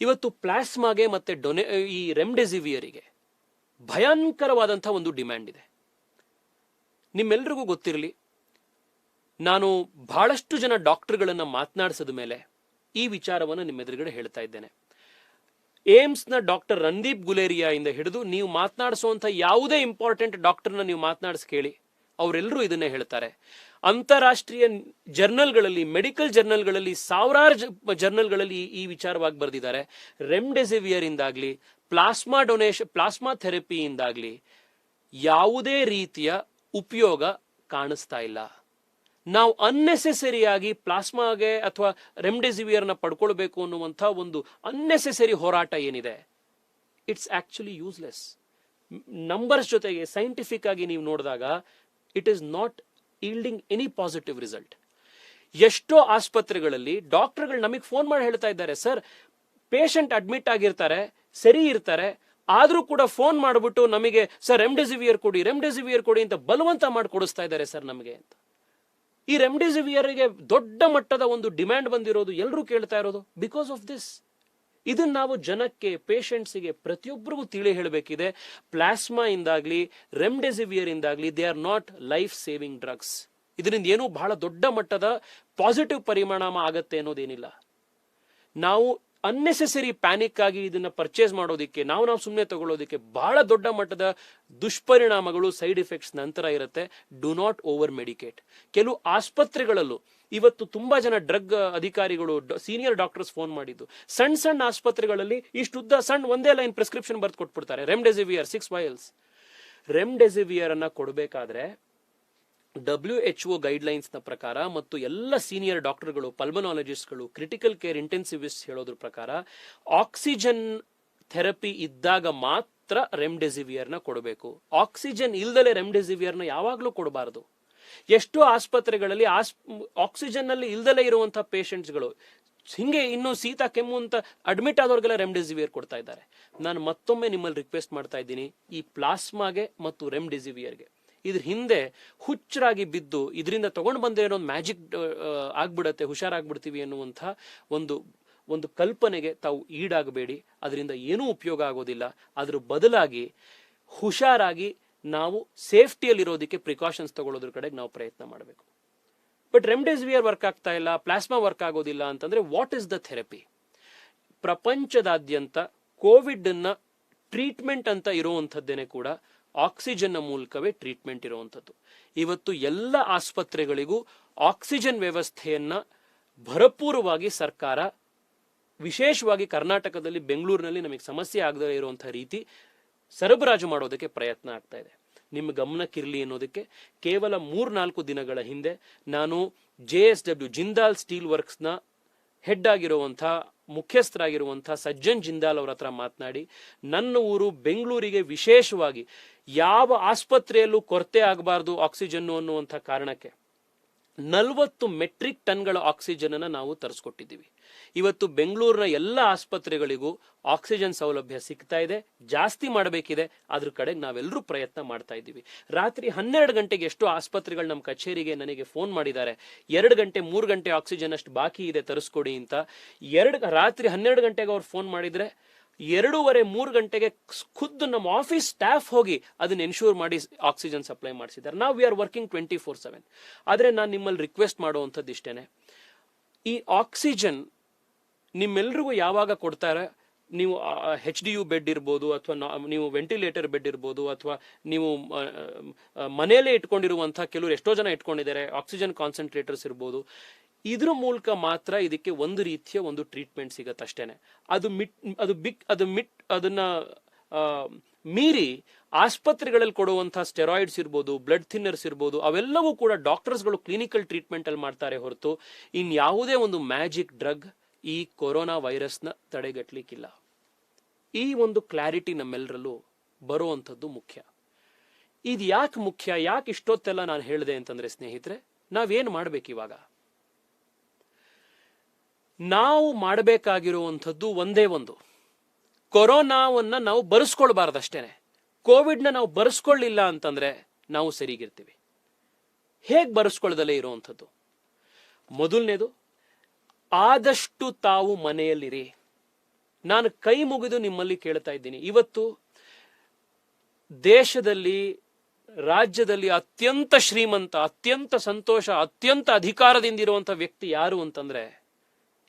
ಇವತ್ತು ಪ್ಲಾಸ್ಮಾಗೆ ಮತ್ತೆ ಈ ರೆಮ್ಡೆಸಿವಿಯರಿಗೆ ಭಯಂಕರವಾದಂತಹ ಒಂದು ಡಿಮ್ಯಾಂಡ್ ಇದೆ. ನಿಮ್ಮೆಲ್ರಿಗೂ ಗೊತ್ತಿರಲಿ, ನಾನು ಬಹಳಷ್ಟು ಜನ ಡಾಕ್ಟರ್ಗಳನ್ನ ಮಾತನಾಡಿಸಿದ ಮೇಲೆ ಈ ವಿಚಾರವನ್ನು ನಿಮ್ಮ ಎದುರುಗಡೆ ಹೇಳ್ತಾ ಇದ್ದೇನೆ. ಏಮ್ಸ್ನ ಡಾಕ್ಟರ್ ರಂದೀಪ್ ಗುಲೇರಿಯಾ ಇಂದ ಹಿಡಿದು ನೀವು ಮಾತನಾಡಿಸುವಂತ ಯಾವುದೇ ಇಂಪಾರ್ಟೆಂಟ್ ಡಾಕ್ಟರ್ನ ನೀವು ಮಾತನಾಡಿಸಿ ಕೇಳಿ, ಅವರೆಲ್ಲರೂ ಇದನ್ನೇ ಹೇಳ್ತಾರೆ. ಅಂತಾರಾಷ್ಟ್ರೀಯ ಜರ್ನಲ್ಗಳಲ್ಲಿ, ಮೆಡಿಕಲ್ ಜರ್ನಲ್ಗಳಲ್ಲಿ, ಸಾವಿರಾರು ಜರ್ನಲ್ಗಳಲ್ಲಿ ಈ ವಿಚಾರವಾಗಿ ಬರೆದಿದ್ದಾರೆ. ರೆಮ್ಡೆಸಿವಿಯರ್ ಇಂದಾಗ್ಲಿ, ಪ್ಲಾಸ್ಮಾ ಥೆರಪಿಯಿಂದಾಗ್ಲಿ ಯಾವುದೇ ರೀತಿಯ ಉಪಯೋಗ ಕಾಣಿಸ್ತಾ ಇಲ್ಲ. ನಾವು ಅನ್ನೆಸೆಸರಿಯಾಗಿ ಪ್ಲಾಸ್ಮಾಗೆ ಅಥವಾ ರೆಮ್ಡೆಸಿವಿಯರ್ನ ಪಡ್ಕೊಳ್ಬೇಕು ಅನ್ನುವಂಥ ಒಂದು ಅನ್ನೆಸೆಸರಿ ಹೋರಾಟ ಏನಿದೆ, ಇಟ್ಸ್ ಆಕ್ಚುಲಿ ಯೂಸ್ಲೆಸ್. ನಂಬರ್ಸ್ ಜೊತೆಗೆ ಸೈಂಟಿಫಿಕ್ ಆಗಿ ನೀವು ನೋಡಿದಾಗ it is not yielding any positive result. ಎಷ್ಟೋ ಆಸ್ಪತ್ರೆಗಳಲ್ಲಿ ಡಾಕ್ಟರ್ಗಳು ನಮಗೆ ಫೋನ್ ಮಾಡಿ ಹೇಳ್ತಾ ಇದ್ದಾರೆ, ಸರ್ ಪೇಷಂಟ್ ಅಡ್ಮಿಟ್ ಆಗಿರ್ತಾರೆ, ಸರಿ ಇರ್ತಾರೆ, ಆದ್ರೂ ಕೂಡ ಫೋನ್ ಮಾಡಿಬಿಟ್ಟು ನಮಗೆ ಸರ್ ರೆಮ್ಡೆಸಿವಿಯರ್ ಕೊಡಿ ಅಂತ ಬಲವಂತ ಮಾಡಿ ಕೊಡಿಸ್ತಾ ಇದ್ದಾರೆ ಸರ್ ನಮಗೆ ಅಂತ. ಈ ರೆಮ್ಡೆಸಿವಿಯರ್ಗೆ ದೊಡ್ಡ ಮಟ್ಟದ ಒಂದು ಡಿಮ್ಯಾಂಡ್ ಬಂದಿರೋದು, ಎಲ್ಲರೂ ಕೇಳ್ತಾ ಇರೋದು ಬಿಕಾಸ್ ಆಫ್ ದಿಸ್. ಇದನ್ನ ನಾವು ಜನಕ್ಕೆ, ಪೇಷಂಟ್ಸಿಗೆ ಪ್ರತಿಯೊಬ್ಬರಿಗೂ ತಿಳಿ ಹೇಳಬೇಕಿದೆ. ಪ್ಲಾಸ್ಮಾ ಇಂದಾಗ್ಲಿ, ರೆಮ್ಡೆಸಿವಿಯರ್ ಇಂದಾಗ್ಲಿ, they are not life saving drugs. ಇದರಿಂದ ಏನೂ ಬಹಳ ದೊಡ್ಡ ಮಟ್ಟದ ಪಾಸಿಟಿವ್ ಪರಿಣಾಮ ಆಗತ್ತೆ ಅನ್ನೋದೇನಿಲ್ಲ. ನಾವು ಅನ್ನೆಸೆಸರಿ ಪ್ಯಾನಿಕ್ ಆಗಿ ಇದನ್ನ ಪರ್ಚೇಸ್ ಮಾಡೋದಿಕ್ಕೆ, ನಾವು ಸುಮ್ಮನೆ ತಗೊಳ್ಳೋದಿಕ್ಕೆ ಬಹಳ ದೊಡ್ಡ ಮಟ್ಟದ ದುಷ್ಪರಿಣಾಮಗಳು, ಸೈಡ್ ಎಫೆಕ್ಟ್ಸ್ ನಂತರ ಇರುತ್ತೆ. Do not over medicate. ಕೆಲವು ಆಸ್ಪತ್ರೆಗಳಲ್ಲೂ ಇವತ್ತು ತುಂಬಾ ಜನ ಡ್ರಗ್ ಅಧಿಕಾರಿಗಳು, ಸೀನಿಯರ್ ಡಾಕ್ಟರ್ಸ್ ಫೋನ್ ಮಾಡಿದ್ದು, ಸಣ್ಣ ಆಸ್ಪತ್ರೆಗಳಲ್ಲಿ ಇಷ್ಟುದ್ದ ಸಣ್ಣ ಒಂದೇ ಲೈನ್ ಪ್ರಿಸ್ಕ್ರಿಪ್ಷನ್ ಬರ್ದು ಕೊಟ್ಬಿಡ್ತಾರೆ, ರೆಮ್ಡೆಸಿವಿಯರ್ 6 vials. ರೆಮ್ಡೆಸಿವಿಯರ್ ಅನ್ನ ಕೊಡಬೇಕಾದ್ರೆ WHO ಗೈಡ್ಲೈನ್ಸ್ನ ಪ್ರಕಾರ ಮತ್ತು ಎಲ್ಲ ಸೀನಿಯರ್ ಡಾಕ್ಟರ್ಗಳು, ಪಲ್ಮನಾಲಜಿಸ್ಟ್ಗಳು, ಕ್ರಿಟಿಕಲ್ ಕೇರ್ ಇಂಟೆನ್ಸಿವಿಸ್ಟ್ ಹೇಳೋದ್ರ ಪ್ರಕಾರ ಆಕ್ಸಿಜನ್ ಥೆರಪಿ ಇದ್ದಾಗ ಮಾತ್ರ ರೆಮ್ಡೆಸಿವಿಯರ್ನ ಕೊಡಬೇಕು. ಆಕ್ಸಿಜನ್ ಇಲ್ದಲೆ ರೆಮ್ಡೆಸಿವಿಯರ್ನ ಯಾವಾಗಲೂ ಕೊಡಬಾರದು. ಎಷ್ಟೋ ಆಸ್ಪತ್ರೆಗಳಲ್ಲಿ ಆಕ್ಸಿಜನ್ ನಲ್ಲಿ ಇಲ್ದಲೇ ಇರುವಂತಹ ಪೇಷಂಟ್ಸ್ಗಳು ಹಿಂಗೆ ಇನ್ನು ಶೀತ ಕೆಮ್ಮು ಅಂತ ಅಡ್ಮಿಟ್ ಆದವ್ರಿಗೆಲ್ಲ ರೆಮ್ಡೆಸಿವಿಯರ್ ಕೊಡ್ತಾ ಇದ್ದಾರೆ. ನಾನು ಮತ್ತೊಮ್ಮೆ ನಿಮ್ಮಲ್ಲಿ ರಿಕ್ವೆಸ್ಟ್ ಮಾಡ್ತಾ ಇದ್ದೀನಿ, ಈ ಪ್ಲಾಸ್ಮಾಗೆ ಮತ್ತು ರೆಮ್ಡೆಸಿವಿಯರ್ಗೆ ಇದ್ರ ಹಿಂದೆ ಹುಚ್ಚರಾಗಿ ಬಿದ್ದು ಇದರಿಂದ ತಗೊಂಡು ಬಂದೇ ಇರೋ ಒಂದು ಮ್ಯಾಜಿಕ್ ಆಗ್ಬಿಡತ್ತೆ, ಹುಷಾರಾಗ್ಬಿಡ್ತೀವಿ ಅನ್ನುವಂಥ ಒಂದು ಕಲ್ಪನೆಗೆ ತಾವು ಈಡಾಗಬೇಡಿ. ಅದರಿಂದ ಏನೂ ಉಪಯೋಗ ಆಗೋದಿಲ್ಲ. ಅದ್ರ ಬದಲಾಗಿ ಹುಷಾರಾಗಿ ನಾವು ಸೇಫ್ಟಿಯಲ್ಲಿರೋದಕ್ಕೆ ಪ್ರಿಕಾಷನ್ಸ್ ತಗೊಳ್ಳೋದ್ರ ಕಡೆಗೆ ನಾವು ಪ್ರಯತ್ನ ಮಾಡಬೇಕು. ಬಟ್ ರೆಮ್ಡೆಸಿವಿಯರ್ ವರ್ಕ್ ಆಗ್ತಾ ಇಲ್ಲ, ಪ್ಲಾಸ್ಮಾ ವರ್ಕ್ ಆಗೋದಿಲ್ಲ ಅಂತಂದ್ರೆ ವಾಟ್ ಇಸ್ ದ ಥೆರಪಿ? ಪ್ರಪಂಚದಾದ್ಯಂತ ಕೋವಿಡ್ ನ ಟ್ರೀಟ್ಮೆಂಟ್ ಅಂತ ಇರುವಂಥದ್ದೇನೆ ಕೂಡ ಆಕ್ಸಿಜನ್ ಮೂಲಕವೇ ಟ್ರೀಟ್ಮೆಂಟ್ ಇರುವಂಥದ್ದು. ಇವತ್ತು ಎಲ್ಲ ಆಸ್ಪತ್ರೆಗಳಿಗೂ ಆಕ್ಸಿಜನ್ ವ್ಯವಸ್ಥೆಯನ್ನ ಭರಪೂರವಾಗಿ ಸರ್ಕಾರ, ವಿಶೇಷವಾಗಿ ಕರ್ನಾಟಕದಲ್ಲಿ ಬೆಂಗಳೂರಿನಲ್ಲಿ ನಮಗೆ ಸಮಸ್ಯೆ ಆಗದೇ ಇರುವಂತಹ ರೀತಿ ಸರಬರಾಜು ಮಾಡೋದಕ್ಕೆ ಪ್ರಯತ್ನ ಆಗ್ತಾ ಇದೆ. ನಿಮ್ಮ ಗಮನಕ್ಕಿರಲಿ ಅನ್ನೋದಕ್ಕೆ ಕೇವಲ 3-4 ದಿನಗಳ ಹಿಂದೆ ನಾನು JSW ಜಿಂದಾಲ್ ಸ್ಟೀಲ್ ವರ್ಕ್ಸ್ನ ಹೆಡ್ ಆಗಿರುವಂಥ, ಮುಖ್ಯಸ್ಥರಾಗಿರುವಂಥ ಸಜ್ಜನ್ ಜಿಂದಾಲ್ ಅವರ ಹತ್ರ ಮಾತನಾಡಿ, ನನ್ನ ಊರು ಬೆಂಗಳೂರಿಗೆ ವಿಶೇಷವಾಗಿ ಯಾವ ಆಸ್ಪತ್ರೆಯಲ್ಲೂ ಕೊರತೆ ಆಗಬಾರ್ದು ಆಕ್ಸಿಜನ್ ಅನ್ನುವಂಥ ಕಾರಣಕ್ಕೆ 40 ಮೆಟ್ರಿಕ್ ಟನ್ಗಳ ಆಕ್ಸಿಜನ್ ಅನ್ನ ನಾವು ತರಿಸ್ಕೊಟ್ಟಿದ್ದೀವಿ. ಇವತ್ತು ಬೆಂಗಳೂರಿನ ಎಲ್ಲ ಆಸ್ಪತ್ರೆಗಳಿಗೂ ಆಕ್ಸಿಜನ್ ಸೌಲಭ್ಯ ಸಿಗ್ತಾ ಇದೆ. ಜಾಸ್ತಿ ಮಾಡಬೇಕಿದೆ, ಅದ್ರ ಕಡೆಗೆ ನಾವೆಲ್ಲರೂ ಪ್ರಯತ್ನ ಮಾಡ್ತಾ ಇದ್ದೀವಿ. ರಾತ್ರಿ 12 ಗಂಟೆಗೆ ಎಷ್ಟೋ ಆಸ್ಪತ್ರೆಗಳು ನಮ್ಮ ಕಚೇರಿಗೆ ನನಗೆ ಫೋನ್ ಮಾಡಿದ್ದಾರೆ, 2 ಗಂಟೆ 3 ಗಂಟೆ ಆಕ್ಸಿಜನ್ ಅಷ್ಟು ಬಾಕಿ ಇದೆ ತರಿಸ್ಕೊಡಿ ಅಂತ. ರಾತ್ರಿ 12 ಗಂಟೆಗೆ ಅವ್ರು ಫೋನ್ ಮಾಡಿದ್ರೆ 2:30-3 ಗಂಟೆಗೆ ಖುದ್ದು ನಮ್ಮ ಆಫೀಸ್ ಸ್ಟಾಫ್ ಹೋಗಿ ಅದನ್ನ ಎನ್ಶೂರ್ ಮಾಡಿ ಆಕ್ಸಿಜನ್ ಸಪ್ಲೈ ಮಾಡಿಸಿದ್ದಾರೆ. ನಾವು ವಿ ಆರ್ ವರ್ಕಿಂಗ್ 24/7. ಆದರೆ ನಾನು ನಿಮ್ಮಲ್ಲಿ ರಿಕ್ವೆಸ್ಟ್ ಮಾಡುವಂಥದ್ದು ಇಷ್ಟೇನೆ, ಈ ಆಕ್ಸಿಜನ್ ನಿಮ್ಮೆಲ್ರಿಗೂ ಯಾವಾಗ ಕೊಡ್ತಾರೆ, ನೀವು HDU ಬೆಡ್ ಇರ್ಬೋದು, ಅಥವಾ ನೀವು ವೆಂಟಿಲೇಟರ್ ಬೆಡ್ ಇರ್ಬೋದು, ಅಥವಾ ನೀವು ಮನೆಯಲ್ಲೇ ಇಟ್ಕೊಂಡಿರುವಂತಹ ಕೆಲವರು ಎಷ್ಟೋ ಜನ ಇಟ್ಕೊಂಡಿದ್ದಾರೆ ಆಕ್ಸಿಜನ್ ಕಾನ್ಸಂಟ್ರೇಟರ್ಸ್ ಇರ್ಬೋದು. ಇದ್ರ ಮೂಲಕ ಮಾತ್ರ ಇದಕ್ಕೆ ಒಂದು ರೀತಿಯ ಒಂದು ಟ್ರೀಟ್ಮೆಂಟ್ ಸಿಗತ್ತಷ್ಟೇನೆ. ಅದನ್ನ ಮೀರಿ ಆಸ್ಪತ್ರೆಗಳಲ್ಲಿ ಕೊಡುವಂತಹ ಸ್ಟೆರಾಯ್ಡ್ಸ್ ಇರ್ಬೋದು, ಬ್ಲಡ್ ಥಿನ್ನರ್ಸ್ ಇರ್ಬೋದು, ಅವೆಲ್ಲವೂ ಕೂಡ ಡಾಕ್ಟರ್ಸ್ಗಳು ಕ್ಲಿನಿಕಲ್ ಟ್ರೀಟ್ಮೆಂಟ್ ಅಲ್ಲಿ ಮಾಡ್ತಾರೆ ಹೊರತು ಇನ್ಯಾವುದೇ ಒಂದು ಮ್ಯಾಜಿಕ್ ಡ್ರಗ್ ಈ ಕೊರೋನಾ ವೈರಸ್ನ ತಡೆಗಟ್ಟಲಿಕ್ಕಿಲ್ಲ. ಈ ಒಂದು ಕ್ಲಾರಿಟಿ ನಮ್ಮೆಲ್ಲರಲ್ಲೂ ಬರುವಂಥದ್ದು ಮುಖ್ಯ. ಇದು ಯಾಕೆ ಮುಖ್ಯ, ಯಾಕೆ ಇಷ್ಟೊತ್ತೆಲ್ಲ ನಾನು ಹೇಳಿದೆ ಅಂತಂದ್ರೆ ಸ್ನೇಹಿತರೆ, ನಾವೇನು ಮಾಡ್ಬೇಕು ಇವಾಗ? ನಾವು ಮಾಡಬೇಕಾಗಿರುವಂಥದ್ದು ಒಂದೇ ಒಂದು, ಕೊರೋನಾವನ್ನ ನಾವು ಬರೆಸ್ಕೊಳ್ಬಾರ್ದಷ್ಟೇನೆ. ಕೋವಿಡ್ನ ನಾವು ಬರೆಸ್ಕೊಳ್ಳಿಲ್ಲ ಅಂತಂದ್ರೆ ನಾವು ಸರಿಗಿರ್ತೀವಿ. ಹೇಗೆ ಬರೆಸ್ಕೊಳ್ದಲೇ ಇರುವಂಥದ್ದು? ಮೊದಲನೇದು, ಆದಷ್ಟು ತಾವು ಮನೆಯಲ್ಲಿರಿ. ನಾನು ಕೈ ಮುಗಿದು ನಿಮ್ಮಲ್ಲಿ ಕೇಳ್ತಾ ಇದ್ದೀನಿ, ಇವತ್ತು ದೇಶದಲ್ಲಿ, ರಾಜ್ಯದಲ್ಲಿ ಅತ್ಯಂತ ಶ್ರೀಮಂತ, ಅತ್ಯಂತ ಸಂತೋಷ, ಅತ್ಯಂತ ಅಧಿಕಾರದಿಂದ ಇರುವಂತ ವ್ಯಕ್ತಿ ಯಾರು ಅಂತಂದ್ರೆ,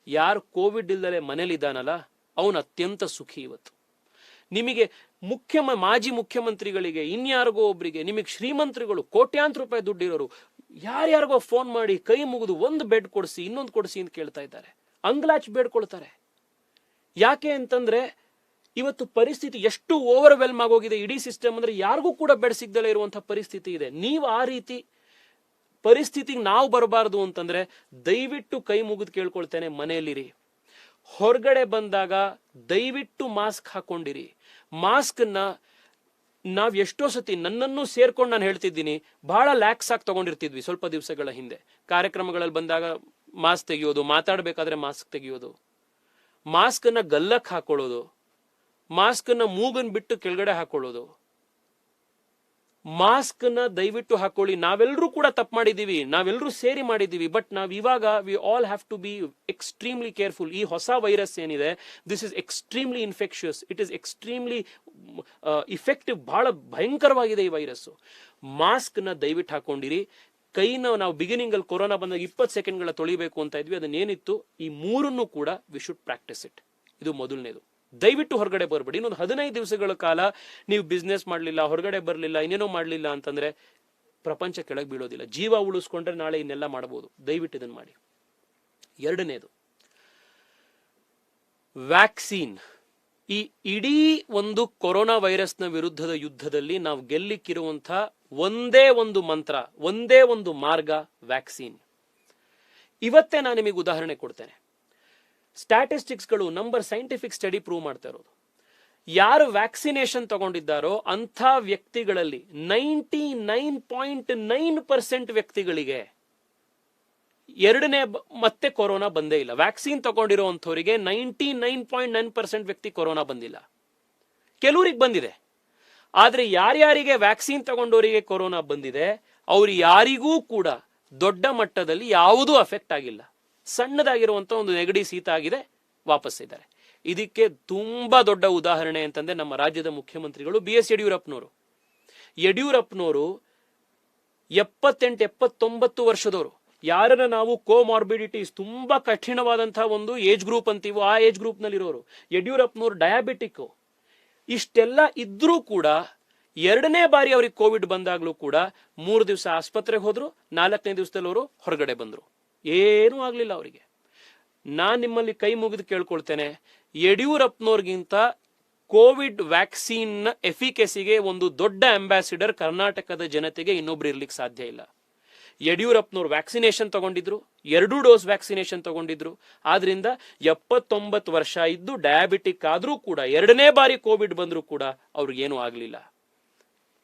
ಯಾರು ಕೋವಿಡ್ ಇಲ್ಲದೆ ಮನೇಲಿದ್ದಾನಲ್ಲ ಅವನು ಅತ್ಯಂತ ಸುಖಿ. ಇವತ್ತು ನಿಮಗೆ ಮಾಜಿ ಮುಖ್ಯಮಂತ್ರಿಗಳಿಗೆ, ಇನ್ಯಾರಿಗೋ ಒಬ್ಬರಿಗೆ, ನಿಮಗೆ ಶ್ರೀಮಂತರುಗಳು, ಕೋಟ್ಯಾಂತರ ರೂಪಾಯಿ ದುಡ್ಡಿರೋರು ಯಾರ್ಯಾರಿಗೋ ಫೋನ್ ಮಾಡಿ ಕೈ ಮುಗಿದು ಒಂದು ಬೆಡ್ ಕೊಡಿಸಿ, ಇನ್ನೊಂದು ಕೊಡಿಸಿ ಅಂತ ಕೇಳ್ತಾ ಇದ್ದಾರೆ. ಅಂಗ್ಲಾಚ್ ಬೇಡ್ಕೊಳ್ತಾರೆ. ಯಾಕೆ ಅಂತಂದ್ರೆ ಇವತ್ತು ಪರಿಸ್ಥಿತಿ ಎಷ್ಟು ಓವರ್ವೆಲ್ಮ್ ಆಗೋಗಿದೆ ಇಡೀ ಸಿಸ್ಟಮ್. ಅಂದ್ರೆ ಯಾರಿಗೂ ಕೂಡ ಬೆಡ್ ಸಿಗ್ದಲೇ ಇರುವಂತಹ ಪರಿಸ್ಥಿತಿ ಇದೆ. ನೀವು ಆ ರೀತಿ ಪರಿಸ್ಥಿತಿಗೆ ನಾವು ಬರಬಾರದು ಅಂತಂದ್ರೆ ದಯವಿಟ್ಟು ಕೈ ಮುಗಿದು ಕೇಳ್ಕೊಳ್ತೇನೆ, ಮನೆಯಲ್ಲಿರಿ. ಹೊರಗಡೆ ಬಂದಾಗ ದಯವಿಟ್ಟು ಮಾಸ್ಕ್ ಹಾಕೊಂಡಿರಿ. ಮಾಸ್ಕ್ ನಾವ್ ಎಷ್ಟೋ ಸತಿ, ನನ್ನನ್ನು ಸೇರ್ಕೊಂಡು ನಾನು ಹೇಳ್ತಿದ್ದೀನಿ, ಬಹಳ ಲ್ಯಾಕ್ಸ್ ಆಗಿ ತಗೊಂಡಿರ್ತಿದ್ವಿ ಸ್ವಲ್ಪ ದಿವಸಗಳ ಹಿಂದೆ. ಕಾರ್ಯಕ್ರಮಗಳಲ್ಲಿ ಬಂದಾಗ ಮಾಸ್ಕ್ ತೆಗಿಯೋದು, ಮಾತಾಡ್ಬೇಕಾದ್ರೆ ಮಾಸ್ಕ್ ತೆಗಿಯೋದು, ಮಾಸ್ಕ್ ಅನ್ನ ಗಲ್ಲಕ್ ಹಾಕೊಳ್ಳೋದು, ಮಾಸ್ಕ್ ಅನ್ನ ಮೂಗನ್ ಬಿಟ್ಟು ಕೆಳಗಡೆ ಹಾಕೊಳ್ಳೋದು. ಮಾಸ್ಕ್ ನ ದಯವಿಟ್ಟು ಹಾಕೊಳ್ಳಿ. ನಾವೆಲ್ಲರೂ ಕೂಡ ತಪ್ಪು ಮಾಡಿದೀವಿ, ನಾವೆಲ್ಲರೂ ಸೇರಿ ಮಾಡಿದೀವಿ. ಬಟ್ ನಾವ್ ಇವಾಗ we all have to be extremely careful. ಈ ಹೊಸ ವೈರಸ್ ಏನಿದೆ, this is extremely infectious, it is extremely effective. ಬಹಳ ಭಯಂಕರವಾಗಿದೆ ಈ ವೈರಸ್. ಮಾಸ್ಕ್ ನ ದಯವಿಟ್ಟು ಹಾಕೊಂಡಿರಿ. ಕೈನ ನಾವು ಬಿಗಿನಿಂಗ್ ಅಲ್ಲಿ ಕೊರೋನಾ ಬಂದಾಗ 20 ಸೆಕೆಂಡ್ಗಳ ತೊಳಿಬೇಕು ಅಂತ ಇದ್ವಿ, ಅದನ್ನೇನಿತ್ತು, ಈ ಮೂರನ್ನು ಕೂಡ ವಿ ಶುಡ್ ಪ್ರಾಕ್ಟಿಸ್ ಇಟ್. ಇದು ಮೊದಲನೇದು. ದಯವಿಟ್ಟು ಹೊರಗಡೆ ಬರಬೇಡಿ. ಇನ್ನೊಂದು 15 ದಿವಸಗಳ ಕಾಲ ನೀವು ಬಿಸ್ನೆಸ್ ಮಾಡಲಿಲ್ಲ, ಹೊರಗಡೆ ಬರಲಿಲ್ಲ, ಇನ್ನೇನೋ ಮಾಡಲಿಲ್ಲ ಅಂತಂದ್ರೆ ಪ್ರಪಂಚ ಕೆಳಗೆ ಬೀಳೋದಿಲ್ಲ. ಜೀವ ಉಳಿಸ್ಕೊಂಡ್ರೆ ನಾಳೆ ಇನ್ನೆಲ್ಲ ಮಾಡಬಹುದು. ದಯವಿಟ್ಟು ಇದನ್ನು ಮಾಡಿ. ಎರಡನೇದು, ವ್ಯಾಕ್ಸಿನ್. ಈ ಇಡೀ ಒಂದು ಕೊರೋನಾ ವೈರಸ್ನ ವಿರುದ್ಧದ ಯುದ್ಧದಲ್ಲಿ ನಾವು ಗೆಲ್ಲಿಕ್ಕಿರುವಂಥ ಒಂದೇ ಒಂದು ಮಂತ್ರ, ಒಂದೇ ಒಂದು ಮಾರ್ಗ, ವ್ಯಾಕ್ಸಿನ್. ಇವತ್ತೇ ನಾನು ನಿಮಗೆ ಉದಾಹರಣೆ ಕೊಡ್ತೇನೆ. ಸ್ಟ್ಯಾಟಿಸ್ಟಿಕ್ಸ್ಗಳು, ಸೈಂಟಿಫಿಕ್ ಸ್ಟಡಿ ಪ್ರೂವ್ ಮಾಡ್ತಾ ಇರೋದು, ಯಾರು ವ್ಯಾಕ್ಸಿನೇಷನ್ ತಗೊಂಡಿದ್ದಾರೋ ಅಂಥ ವ್ಯಕ್ತಿಗಳಲ್ಲಿ 99.9% ವ್ಯಕ್ತಿಗಳಿಗೆ ಎರಡನೇ ಮತ್ತೆ ಕೊರೋನಾ ಬಂದೇ ಇಲ್ಲ. ವ್ಯಾಕ್ಸಿನ್ ತಗೊಂಡಿರುವಂಥವರಿಗೆ 99.9% ವ್ಯಕ್ತಿ ಕೊರೋನಾ ಬಂದಿಲ್ಲ. ಕೆಲವರಿಗೆ ಬಂದಿದೆ, ಆದ್ರೆ ಯಾರ್ಯಾರಿಗೆ ವ್ಯಾಕ್ಸಿನ್ ತಗೊಂಡವರಿಗೆ ಕೊರೋನಾ ಬಂದಿದೆ ಅವ್ರು ಯಾರಿಗೂ ಕೂಡ ದೊಡ್ಡ ಮಟ್ಟದಲ್ಲಿ ಯಾವುದೂ ಅಫೆಕ್ಟ್ ಆಗಿಲ್ಲ. ಸಣ್ಣದಾಗಿರುವಂತ ಒಂದು ನೆಗಡಿ, ಶೀತ ಆಗಿದೆ, ವಾಪಸ್ ಇದ್ದಾರೆ. ಇದಕ್ಕೆ ತುಂಬಾ ದೊಡ್ಡ ಉದಾಹರಣೆ ಅಂತಂದ್ರೆ ನಮ್ಮ ರಾಜ್ಯದ ಮುಖ್ಯಮಂತ್ರಿಗಳು BS ಯಡಿಯೂರಪ್ಪನವರು 78-79 ವರ್ಷದವರು. ಯಾರನ್ನ ನಾವು ಕೋಮಾರ್ಬಿಡಿಟೀಸ್, ತುಂಬಾ ಕಠಿಣವಾದಂತಹ ಒಂದು ಏಜ್ ಗ್ರೂಪ್ ಅಂತೀವೋ ಆ ಏಜ್ ಗ್ರೂಪ್ ನಲ್ಲಿ ಇರೋರು. ಯಡಿಯೂರಪ್ಪನವರು ಡಯಾಬಿಟಿಕ್. ಇಷ್ಟೆಲ್ಲ ಇದ್ರೂ ಕೂಡ ಎರಡನೇ ಬಾರಿ ಅವ್ರಿಗೆ ಕೋವಿಡ್ ಬಂದಾಗ್ಲೂ ಕೂಡ 3 ದಿವಸ ಆಸ್ಪತ್ರೆಗೆ ಹೋದ್ರು, 4ನೇ ದಿವಸದಲ್ಲಿ ಅವರು ಹೊರಗಡೆ ಬಂದ್ರು, ಏನೂ ಆಗ್ಲಿಲ್ಲ ಅವರಿಗೆ. ನಾನ್ ನಿಮ್ಮಲ್ಲಿ ಕೈ ಮುಗಿದು ಕೇಳ್ಕೊಳ್ತೇನೆ, ಯಡಿಯೂರಪ್ಪನವ್ರಿಗಿಂತ ಕೋವಿಡ್ ವ್ಯಾಕ್ಸಿನ್ ಎಫಿಕೆಸಿಗೆ ಒಂದು ದೊಡ್ಡ ಅಂಬಾಸಿಡರ್ ಕರ್ನಾಟಕದ ಜನತೆಗೆ ಇನ್ನೊಬ್ರು ಇರ್ಲಿಕ್ಕೆ ಸಾಧ್ಯ ಇಲ್ಲ. ಯಡಿಯೂರಪ್ಪನವ್ರು ವ್ಯಾಕ್ಸಿನೇಷನ್ ತಗೊಂಡಿದ್ರು, 2 ಡೋಸ್ ವ್ಯಾಕ್ಸಿನೇಷನ್ ತಗೊಂಡಿದ್ರು. ಆದ್ರಿಂದ 79 ವರ್ಷ ಇದ್ದು ಡಯಾಬಿಟಿಕ್ ಆದ್ರೂ ಕೂಡ ಎರಡನೇ ಬಾರಿ ಕೋವಿಡ್ ಬಂದ್ರೂ ಕೂಡ ಅವ್ರಿಗೇನು ಆಗ್ಲಿಲ್ಲ.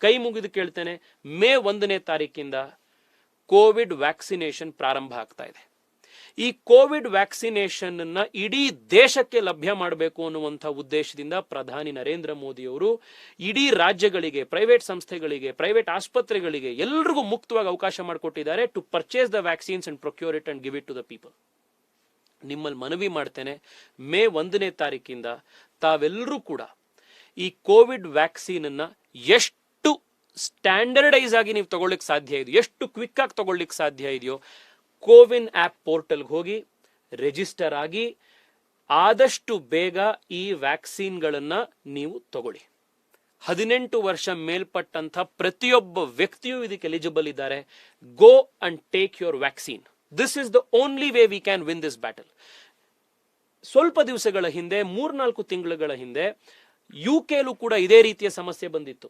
ಕೈ ಮುಗಿದು ಕೇಳ್ತೇನೆ, ಮೇ 1ನೇ ತಾರೀಕಿಂದ ಕೋವಿಡ್ ವ್ಯಾಕ್ಸಿನೇಷನ್ ಪ್ರಾರಂಭ ಆಗ್ತಾ ಇದೆ. ಈ ಕೋವಿಡ್ ವ್ಯಾಕ್ಸಿನೇಷನ್ ಅನ್ನ ಇಡೀ ದೇಶಕ್ಕೆ ಲಭ್ಯ ಮಾಡಬೇಕು ಅನ್ನುವಂಥ ಉದ್ದೇಶದಿಂದ ಪ್ರಧಾನಿ ನರೇಂದ್ರ ಮೋದಿ ಅವರು ಇಡೀ ರಾಜ್ಯಗಳಿಗೆ, ಪ್ರೈವೇಟ್ ಸಂಸ್ಥೆಗಳಿಗೆ, ಪ್ರೈವೇಟ್ ಆಸ್ಪತ್ರೆಗಳಿಗೆ ಎಲ್ರಿಗೂ ಮುಕ್ತವಾಗಿ ಅವಕಾಶ ಮಾಡಿಕೊಟ್ಟಿದ್ದಾರೆ to purchase the vaccines and procure it and give it to the people. ನಿಮ್ಮಲ್ಲಿ ಮನವಿ ಮಾಡ್ತೇನೆ, ಮೇ 1ನೇ ತಾರೀಕಿಂದ ತಾವೆಲ್ಲರೂ ಕೂಡ ಈ ಕೋವಿಡ್ ವ್ಯಾಕ್ಸಿನ್ ಅನ್ನ ಎಷ್ಟು ಸ್ಟ್ಯಾಂಡರ್ಡೈಸ್ ಆಗಿ ನೀವು ತಗೊಳ್ಳಿಕ್ಕೆ ಸಾಧ್ಯ ಇದೆಯೋ, ಎಷ್ಟು ಕ್ವಿಕ್ ಆಗಿ ತಗೊಳ್ಳಿಕ್ಕೆ ಸಾಧ್ಯ ಇದೆಯೋ, ಕೋವಿನ್ ಆಪ್ ಪೋರ್ಟಲ್ಗೆ ಹೋಗಿ ರಿಜಿಸ್ಟರ್ ಆಗಿ ಆದಷ್ಟು ಬೇಗ ಈ ವ್ಯಾಕ್ಸಿನ್ಗಳನ್ನ ನೀವು ತಗೊಳ್ಳಿ. 18 ವರ್ಷ ಮೇಲ್ಪಟ್ಟಂತ ಪ್ರತಿಯೊಬ್ಬ ವ್ಯಕ್ತಿಯೂ ಇದಕ್ಕೆ ಎಲಿಜಿಬಲ್ ಇದ್ದಾರೆ. Go and take your vaccine. This is the only way we can win this battle. ಸ್ವಲ್ಪ ದಿವಸಗಳ ಹಿಂದೆ, 3-4 ತಿಂಗಳುಗಳ ಹಿಂದೆ UK ಕೂಡ ಇದೇ ರೀತಿಯ ಸಮಸ್ಯೆ ಬಂದಿತ್ತು.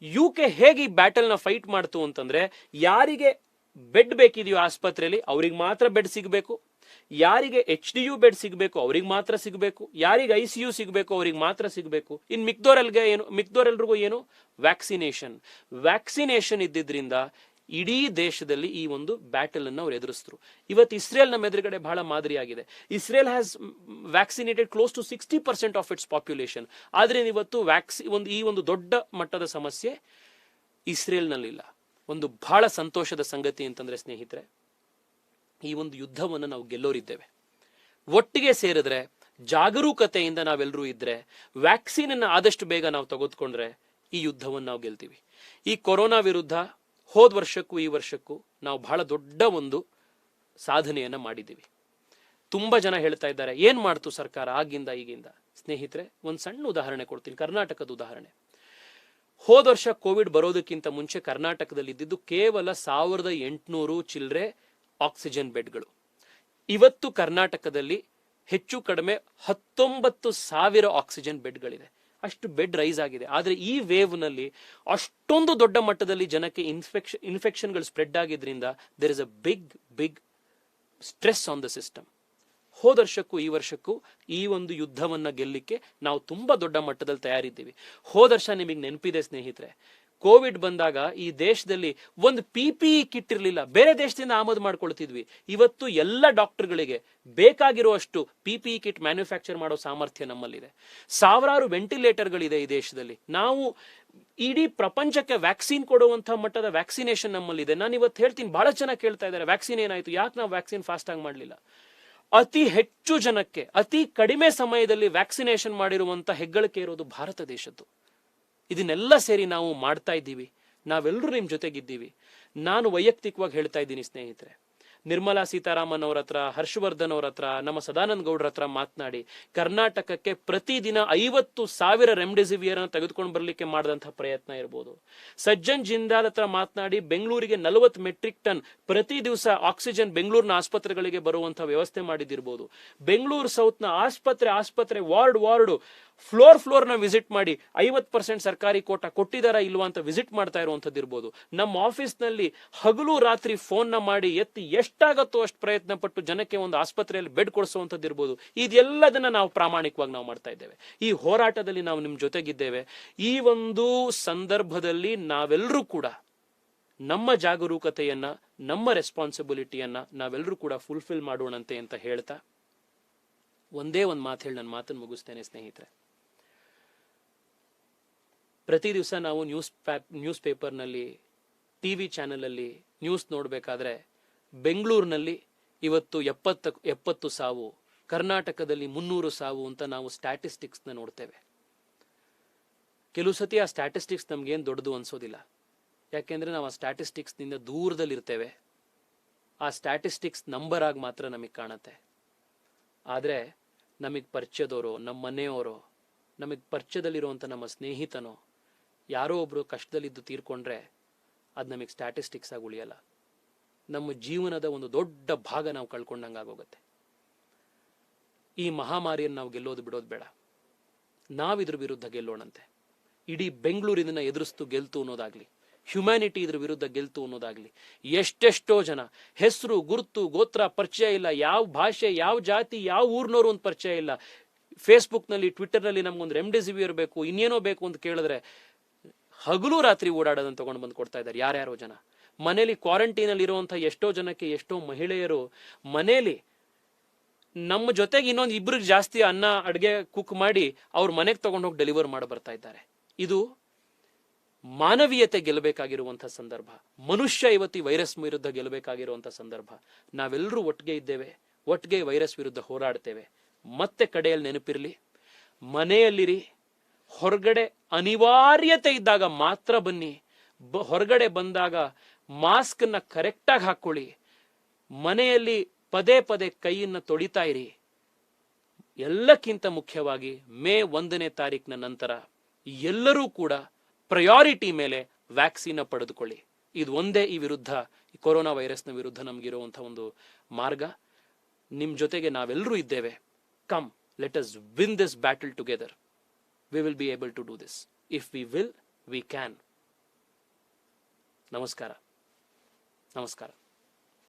UK ಹೇಗೆ ಈ ಬ್ಯಾಟಲ್ ನ ಫೈಟ್ ಮಾಡ್ತು ಅಂತಂದ್ರೆ, ಯಾರಿಗೆ ಬೆಡ್ ಬೇಕಿದೆಯೋ ಆಸ್ಪತ್ರೆಯಲ್ಲಿ ಅವ್ರಿಗೆ ಮಾತ್ರ ಬೆಡ್ ಸಿಗಬೇಕು, ಯಾರಿಗೆ HDU ಬೆಡ್ ಸಿಗಬೇಕು ಅವ್ರಿಗೆ ಮಾತ್ರ ಸಿಗಬೇಕು, ಯಾರಿಗೆ ICU ಸಿಗಬೇಕು ಅವ್ರಿಗೆ ಮಾತ್ರ ಸಿಗಬೇಕು. ಇನ್ ಮಿಕ್ದೋರೆಲ್ರಿಗೂ ಏನು ವ್ಯಾಕ್ಸಿನೇಷನ್ ಇದ್ದಿದ್ರಿಂದ ಇಡೀ ದೇಶದಲ್ಲಿ ಈ ಒಂದು ಬ್ಯಾಟಲ್ ಅನ್ನು ಅವ್ರು ಎದುರಿಸಿದ್ರು. ಇವತ್ತು ಇಸ್ರೇಲ್ ನಮ್ಮ ಎದುರುಗಡೆ ಬಹಳ ಮಾದರಿಯಾಗಿದೆ. Israel has vaccinated close to 60% of its population. ಆದ್ರೆ ಇವತ್ತು ಈ ಒಂದು ದೊಡ್ಡ ಮಟ್ಟದ ಸಮಸ್ಯೆ ಇಸ್ರೇಲ್ನಲ್ಲಿಲ್ಲ. ಒಂದು ಬಹಳ ಸಂತೋಷದ ಸಂಗತಿ ಅಂತಂದ್ರೆ ಸ್ನೇಹಿತರೆ, ಈ ಒಂದು ಯುದ್ಧವನ್ನು ನಾವು ಗೆಲ್ಲೋರಿದ್ದೇವೆ. ಒಟ್ಟಿಗೆ ಸೇರಿದ್ರೆ, ಜಾಗರೂಕತೆಯಿಂದ ನಾವೆಲ್ಲರೂ ಇದ್ರೆ, ವ್ಯಾಕ್ಸಿನ್ ಅನ್ನ ಆದಷ್ಟು ಬೇಗ ನಾವು ತೆಗೆದುಕೊಂಡ್ರೆ ಈ ಯುದ್ಧವನ್ನು ನಾವು ಗೆಲ್ತೀವಿ. ಈ ಕೊರೋನಾ ವಿರುದ್ಧ ಹೋದ ವರ್ಷಕ್ಕೂ ಈ ವರ್ಷಕ್ಕೂ ನಾವು ಬಹಳ ದೊಡ್ಡ ಒಂದು ಸಾಧನೆಯನ್ನ ಮಾಡಿದ್ದೀವಿ. ತುಂಬಾ ಜನ ಹೇಳ್ತಾ ಇದ್ದಾರೆ, ಏನ್ ಮಾಡ್ತು ಸರ್ಕಾರ ಆಗಿಂದ ಈಗಿಂದ. ಸ್ನೇಹಿತರೆ, ಒಂದು ಸಣ್ಣ ಉದಾಹರಣೆ ಕೊಡ್ತೀನಿ, ಕರ್ನಾಟಕದ ಉದಾಹರಣೆ. ಹೋದ ವರ್ಷ ಕೋವಿಡ್ ಬರೋದಕ್ಕಿಂತ ಮುಂಚೆ ಕರ್ನಾಟಕದಲ್ಲಿ ಇದ್ದಿದ್ದು ಕೇವಲ 1800 ಚಿಲ್ಲರೆ ಆಕ್ಸಿಜನ್ ಬೆಡ್ಗಳು. ಇವತ್ತು ಕರ್ನಾಟಕದಲ್ಲಿ ಹೆಚ್ಚು ಕಡಿಮೆ 19,000 ಆಕ್ಸಿಜನ್ ಬೆಡ್ಗಳಿದೆ. ಅಷ್ಟು ಬೆಡ್ ರೈಸ್ ಆಗಿದೆ. ಆದ್ರೆ ಈ ವೇವ್ ನಲ್ಲಿ ಅಷ್ಟೊಂದು ದೊಡ್ಡ ಮಟ್ಟದಲ್ಲಿ ಜನಕ್ಕೆ ಇನ್ಫೆಕ್ಷನ್ಗಳು ಸ್ಪ್ರೆಡ್ ಆಗಿದ್ರಿಂದ there is a big stress on the system. ಹೋದ ವರ್ಷಕ್ಕೂ ಈ ವರ್ಷಕ್ಕೂ ಈ ಒಂದು ಯುದ್ಧವನ್ನ ಗೆಲ್ಲಿಕ್ಕೆ ನಾವು ತುಂಬಾ ದೊಡ್ಡ ಮಟ್ಟದಲ್ಲಿ ತಯಾರಿದ್ದೀವಿ. ಹೋದ ವರ್ಷ ನಿಮಗೆ ನೆನಪಿದೆ ಸ್ನೇಹಿತರೆ, ಕೋವಿಡ್ ಬಂದಾಗ ಈ ದೇಶದಲ್ಲಿ ಒಂದು PPE ಕಿಟ್ ಇರಲಿಲ್ಲ, ಬೇರೆ ದೇಶದಿಂದ ಆಮದು ಮಾಡ್ಕೊಳ್ತಿದ್ವಿ. ಇವತ್ತು ಎಲ್ಲ ಡಾಕ್ಟರ್ಗಳಿಗೆ ಬೇಕಾಗಿರುವಷ್ಟು PPE ಕಿಟ್ ಮ್ಯಾನುಫ್ಯಾಕ್ಚರ್ ಮಾಡೋ ಸಾಮರ್ಥ್ಯ ನಮ್ಮಲ್ಲಿದೆ. ಸಾವಿರಾರು ವೆಂಟಿಲೇಟರ್ಗಳಿದೆ ಈ ದೇಶದಲ್ಲಿ. ನಾವು ಇಡೀ ಪ್ರಪಂಚಕ್ಕೆ ವ್ಯಾಕ್ಸಿನ್ ಕೊಡುವಂತ ಮಟ್ಟದ ವ್ಯಾಕ್ಸಿನೇಷನ್ ನಮ್ಮಲ್ಲಿದೆ. ನಾನು ಇವತ್ತು ಹೇಳ್ತೀನಿ, ಬಹಳ ಜನ ಕೇಳ್ತಾ ಇದ್ದಾರೆ, ವ್ಯಾಕ್ಸಿನ್ ಏನಾಯ್ತು, ಯಾಕೆ ನಾವು ವ್ಯಾಕ್ಸಿನ್ ಫಾಸ್ಟ್ ಆಗಿ ಮಾಡಲಿಲ್ಲ. ಅತಿ ಹೆಚ್ಚು ಜನಕ್ಕೆ ಅತಿ ಕಡಿಮೆ ಸಮಯದಲ್ಲಿ ವ್ಯಾಕ್ಸಿನೇಷನ್ ಮಾಡಿರುವಂತ ಹೆಗ್ಗಳಿಕೆ ಇರೋದು ಭಾರತ ದೇಶದ್ದು. ಇದನ್ನೆಲ್ಲ ಸೇರಿ ನಾವು ಮಾಡ್ತಾ ಇದ್ದೀವಿ. ನಾವೆಲ್ಲರೂ ನಿಮ್ ಜೊತೆಗಿದ್ದೀವಿ. ನಾನು ವೈಯಕ್ತಿಕವಾಗಿ ಹೇಳ್ತಾ ಇದ್ದೀನಿ ಸ್ನೇಹಿತರೆ, ನಿರ್ಮಲಾ ಸೀತಾರಾಮನ್ ಅವ್ರ ಹತ್ರ, ಹರ್ಷವರ್ಧನ್ ಅವ್ರ ಹತ್ರ, ನಮ್ಮ ಸದಾನಂದ ಗೌಡ್ರ ಹತ್ರ ಮಾತನಾಡಿ ಕರ್ನಾಟಕಕ್ಕೆ ಪ್ರತಿದಿನ 50,000 ರೆಮ್ಡೆಸಿವಿಯರ್ ಅನ್ನು ತೆಗೆದುಕೊಂಡು ಬರ್ಲಿಕ್ಕೆ ಮಾಡಿದಂತಹ ಪ್ರಯತ್ನ ಇರಬಹುದು. ಸಜ್ಜನ್ ಜಿಂದಾಲ್ ಹತ್ರ ಮಾತನಾಡಿ ಬೆಂಗಳೂರಿಗೆ 40 ಮೆಟ್ರಿಕ್ ಟನ್ ಪ್ರತಿ ದಿವಸ ಆಕ್ಸಿಜನ್ ಬೆಂಗಳೂರಿನ ಆಸ್ಪತ್ರೆಗಳಿಗೆ ಬರುವಂತಹ ವ್ಯವಸ್ಥೆ ಮಾಡಿದಿರಬಹುದು. ಬೆಂಗಳೂರು ಸೌತ್ ನ ಆಸ್ಪತ್ರೆ ವಾರ್ಡ್ ಫ್ಲೋರ್ ನ ವಿಸಿಟ್ ಮಾಡಿ 50% ಸರ್ಕಾರಿ ಕೋಟ ಕೊಟ್ಟಿದಾರ ಇಲ್ವಾ ಅಂತ ವಿಸಿಟ್ ಮಾಡ್ತಾ ಇರುವಂತದ್ದು ಇರ್ಬೋದು. ನಮ್ಮ ಆಫೀಸ್ ನಲ್ಲಿ ಹಗಲು ರಾತ್ರಿ ಫೋನ್ ನ ಮಾಡಿ ಎತ್ತಿ ಎಷ್ಟಾಗತ್ತೋ ಅಷ್ಟು ಪ್ರಯತ್ನ ಪಟ್ಟು ಜನಕ್ಕೆ ಒಂದು ಆಸ್ಪತ್ರೆಯಲ್ಲಿ ಬೆಡ್ ಕೊಡಿಸುವಂತದ್ದು ಇರ್ಬೋದು. ಇದೆಲ್ಲದನ್ನ ನಾವು ಪ್ರಾಮಾಣಿಕವಾಗಿ ನಾವು ಮಾಡ್ತಾ ಇದ್ದೇವೆ. ಈ ಹೋರಾಟದಲ್ಲಿ ನಾವು ನಿಮ್ ಜೊತೆಗಿದ್ದೇವೆ. ಈ ಒಂದು ಸಂದರ್ಭದಲ್ಲಿ ನಾವೆಲ್ಲರೂ ಕೂಡ ನಮ್ಮ ಜಾಗರೂಕತೆಯನ್ನ, ನಮ್ಮ ರೆಸ್ಪಾನ್ಸಿಬಿಲಿಟಿಯನ್ನ ನಾವೆಲ್ಲರೂ ಕೂಡ ಫುಲ್ಫಿಲ್ ಮಾಡೋಣಂತೆ ಅಂತ ಹೇಳ್ತಾ ಒಂದೇ ಒಂದು ಮಾತು ಹೇಳಿ ನನ್ನ ಮಾತನ್ನು ಮುಗಿಸ್ತೇನೆ ಸ್ನೇಹಿತರೆ. ಪ್ರತಿ ದಿವಸ ನಾವು ನ್ಯೂಸ್ ಪೇಪರ್ನಲ್ಲಿ, ಟಿವಿ ಚಾನೆಲ್ ಅಲ್ಲಿ ನ್ಯೂಸ್ ನೋಡಬೇಕಾದ್ರೆ ಬೆಂಗಳೂರಿನಲ್ಲಿ ಇವತ್ತು 70 ಸಾವು, ಕರ್ನಾಟಕದಲ್ಲಿ 300 ಸಾವು ಅಂತ ನಾವು ಸ್ಟ್ಯಾಟಿಸ್ಟಿಕ್ಸ್ ನ ನೋಡ್ತೇವೆ. ಕೆಲವು ಸತಿ ಆ ಸ್ಟ್ಯಾಟಿಸ್ಟಿಕ್ಸ್ ನಮ್ಗೇನು ದೊಡ್ಡದು ಅನ್ಸೋದಿಲ್ಲ. ಯಾಕೆಂದ್ರೆ ನಾವು ಆ ಸ್ಟ್ಯಾಟಿಸ್ಟಿಕ್ಸ್ ನಿಂದ ದೂರದಲ್ಲಿರ್ತೇವೆ. ಆ ಸ್ಟ್ಯಾಟಿಸ್ಟಿಕ್ಸ್ ನಂಬರ್ ಆಗಿ ಮಾತ್ರ ನಮಗೆ ಕಾಣುತ್ತೆ. ಆದ್ರೆ ನಮಗೆ ಪರಿಚಯದವರು, ನಮ್ಮ ಮನೆಯವರು, ನಮಗೆ ಪರಿಚಯದಲ್ಲಿರುವಂತ ನಮ್ಮ ಸ್ನೇಹಿತನೋ ಯಾರೋ ಒಬ್ರು ಕಷ್ಟದಲ್ಲಿದ್ದು ತೀರ್ಕೊಂಡ್ರೆ ಅದು ನಮಗೆ ಸ್ಟ್ಯಾಟಿಸ್ಟಿಕ್ಸ್ ಆಗಿ ಉಳಿಯಲ್ಲ. ನಮ್ಮ ಜೀವನದ ಒಂದು ದೊಡ್ಡ ಭಾಗ ನಾವು ಕಳ್ಕೊಂಡಂಗಾಗೋಗುತ್ತೆ. ಈ ಮಹಾಮಾರಿಯನ್ನು ನಾವು ಗೆಲ್ಲೋದು ಬಿಡೋದು ಬೇಡ. ನಾವಿದ್ರ ವಿರುದ್ಧ ಗೆಲ್ಲೋಣಂತೆ. ಇಡೀ ಬೆಂಗಳೂರಿನ ಎದುರಿಸ್ತು ಗೆಲ್ತು ಅನ್ನೋದಾಗ್ಲಿ, ಹ್ಯುಮ್ಯಾನಿಟಿ ಇದ್ರ ವಿರುದ್ಧ ಗೆಲ್ತು ಅನ್ನೋದಾಗ್ಲಿ. ಎಷ್ಟೆಷ್ಟೋ ಜನ ಹೆಸರು, ಗುರುತು, ಗೋತ್ರ ಪರಿಚಯ ಇಲ್ಲ, ಯಾವ ಭಾಷೆ, ಯಾವ ಜಾತಿ, ಯಾವ ಊರ್ನೋರು ಒಂದು ಪರಿಚಯ ಇಲ್ಲ. ಫೇಸ್ಬುಕ್ ನಲ್ಲಿ, ಟ್ವಿಟರ್ ನಲ್ಲಿ ನಮ್ಗೊಂದು ರೆಮ್ಡೆಸಿವಿಯರ್ ಬೇಕು, ಇನ್ನೇನೋ ಬೇಕು ಅಂತ ಕೇಳಿದ್ರೆ ಹಗಲು ರಾತ್ರಿ ಓಡಾಡೋದನ್ನ ತಗೊಂಡು ಬಂದು ಕೊಡ್ತಾ ಇದ್ದಾರೆ ಯಾರ್ಯಾರೋ ಜನ. ಮನೇಲಿ ಕ್ವಾರಂಟೈನ್ ಅಲ್ಲಿ ಇರುವಂತಹ ಎಷ್ಟೋ ಜನಕ್ಕೆ, ಎಷ್ಟೋ ಮಹಿಳೆಯರು ಮನೇಲಿ ನಮ್ಮ ಜೊತೆಗೆ ಇನ್ನೊಂದು ಇಬ್ರಿಗೆ ಜಾಸ್ತಿ ಅನ್ನ ಅಡ್ಗೆ ಕುಕ್ ಮಾಡಿ ಅವ್ರ ಮನೆಗೆ ತಗೊಂಡೋಗಿ ಡೆಲಿವರ್ ಮಾಡಿ ಬರ್ತಾ ಇದ್ದಾರೆ. ಇದು ಮಾನವೀಯತೆ ಗೆಲ್ಲಬೇಕಾಗಿರುವಂತಹ ಸಂದರ್ಭ. ಮನುಷ್ಯ ಇವತ್ತು ಈ ವೈರಸ್ ವಿರುದ್ಧ ಗೆಲ್ಲಬೇಕಾಗಿರುವಂತಹ ಸಂದರ್ಭ. ನಾವೆಲ್ಲರೂ ಒಟ್ಟಿಗೆ ಇದ್ದೇವೆ, ಒಟ್ಟಿಗೆ ವೈರಸ್ ವಿರುದ್ಧ ಹೋರಾಡ್ತೇವೆ. ಮತ್ತೆ ಕಡೆಯಲ್ಲಿ ನೆನಪಿರ್ಲಿ, ಮನೆಯಲ್ಲಿರಿ. ಹೊರಗಡೆ ಅನಿವಾರ್ಯತೆ ಇದ್ದಾಗ ಮಾತ್ರ ಬನ್ನಿ. ಹೊರಗಡೆ ಬಂದಾಗ ಮಾಸ್ಕ್ ನ ಕರೆಕ್ಟಾಗಿ ಹಾಕೊಳ್ಳಿ. ಮನೆಯಲ್ಲಿ ಪದೇ ಪದೇ ಕೈಯನ್ನ ತೊಳಿತಾ ಇರಿ. ಎಲ್ಲಕ್ಕಿಂತ ಮುಖ್ಯವಾಗಿ ಮೇ 1ನೇ ತಾರೀಕಿನ ನಂತರ ಎಲ್ಲರೂ ಕೂಡ ಪ್ರಯಾರಿಟಿ ಮೇಲೆ ವ್ಯಾಕ್ಸಿನ್ ಪಡೆದುಕೊಳ್ಳಿ. ಇದು ಒಂದೇ ಈ ವಿರುದ್ಧ, ಈ ಕೊರೋನಾ ವೈರಸ್ನ ವಿರುದ್ಧ ನಮಗಿರುವಂತಹ ಒಂದು ಮಾರ್ಗ. ನಿಮ್ ಜೊತೆಗೆ ನಾವೆಲ್ಲರೂ ಇದ್ದೇವೆ. Come, let us win this battle together. We will be able to do this. If we will, we can. ನಮಸ್ಕಾರ.